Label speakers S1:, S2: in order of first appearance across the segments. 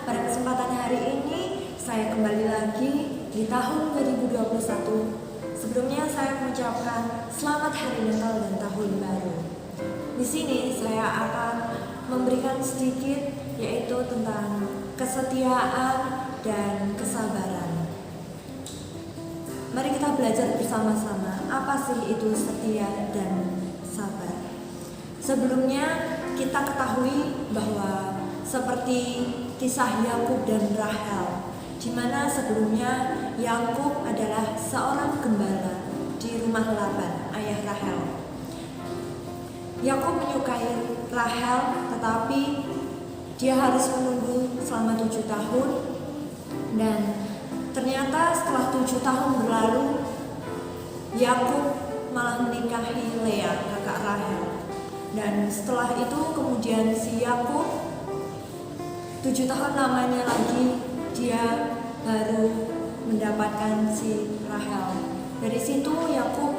S1: pada kesempatan hari ini saya kembali lagi di tahun 2021. Sebelumnya saya mengucapkan selamat Hari Natal dan Tahun Baru. Di sini saya akan memberikan sedikit yaitu tentang kesetiaan dan kesabaran. Mari kita belajar bersama-sama apa sih itu setia dan sabar. Sebelumnya kita ketahui bahwa seperti kisah Yakub dan Rahel, di mana sebelumnya Yakub adalah seorang gembala di rumah Laban, ayah Rahel. Yakub menyukai Rahel, tetapi dia harus menunggu selama 7 tahun, dan ternyata setelah 7 tahun berlalu, Yakub malah menikahi Lea, kakak Rahel. Dan setelah itu kemudian si Yakub 7 tahun lamanya lagi dia baru mendapatkan si Rahel. Dari situ Yakub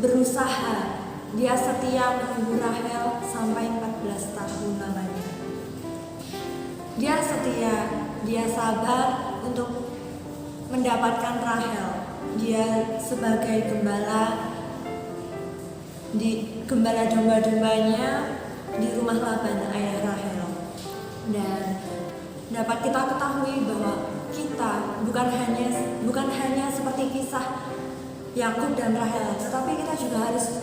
S1: berusaha, dia setia menunggu Rahel sampai 14 tahun lamanya. Dia setia, dia sabar untuk mendapatkan Rahel. Dia sebagai gembala domba-dombanya di rumah Laban, ayah Rahel. Dan dapat kita ketahui bahwa kita bukan hanya seperti kisah Yakub dan Rahel, tetapi kita juga harus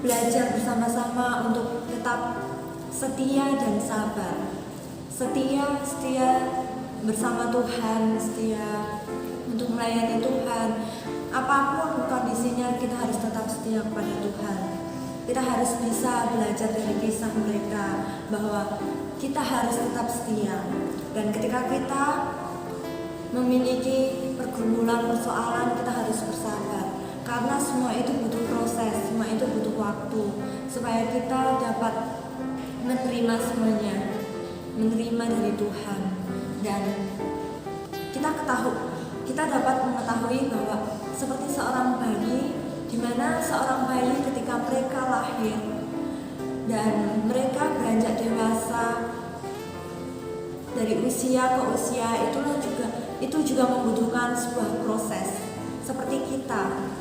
S1: belajar bersama-sama untuk tetap setia dan sabar. Setia bersama Tuhan, setia untuk melayani Tuhan. Apapun kondisinya, kita harus tetap setia kepada Tuhan. Kita harus bisa belajar dari kisah mereka bahwa kita harus tetap setia. Dan ketika kita memiliki pergumulan, persoalan, kita harus bersabar. Karena semua itu butuh proses, semua itu butuh waktu, supaya kita dapat menerima semuanya, menerima dari Tuhan. Dan kita dapat mengetahui bahwa seperti seorang bayi, di mana seorang bayi ketika mereka lahir dan mereka beranjak dewasa, dari usia ke usia itu juga membutuhkan sebuah proses. Seperti kita,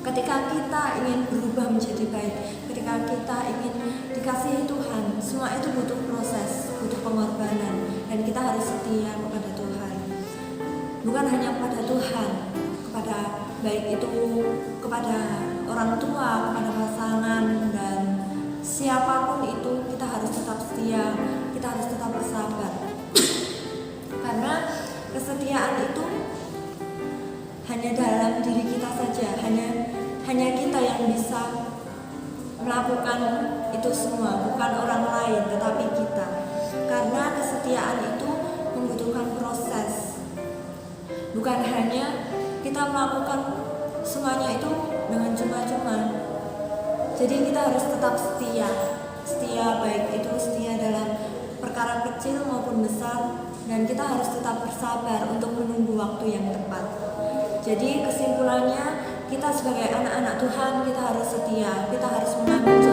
S1: ketika kita ingin berubah menjadi baik, ketika kita ingin dikasihi Tuhan, semua itu butuh proses, butuh pengorbanan, dan kita harus setia kepada Tuhan. Bukan hanya kepada Tuhan, kepada baik itu kepada orang tua, kepada pasangan, dan siapapun itu, kita harus tetap setia, kita harus tetap bersabar. Karena kesetiaan itu hanya dalam diri kita saja, hanya kita yang bisa melakukan itu semua, bukan orang lain, tetapi kita. Karena kesetiaan itu membutuhkan proses. Bukan hanya kita melakukan semuanya itu dengan cuma-cuma. Jadi kita harus tetap setia baik itu setia dalam perkara kecil maupun besar, dan kita harus tetap bersabar untuk menunggu waktu yang tepat. Jadi kesimpulannya, kita sebagai anak-anak Tuhan, kita harus setia, kita harus menanggung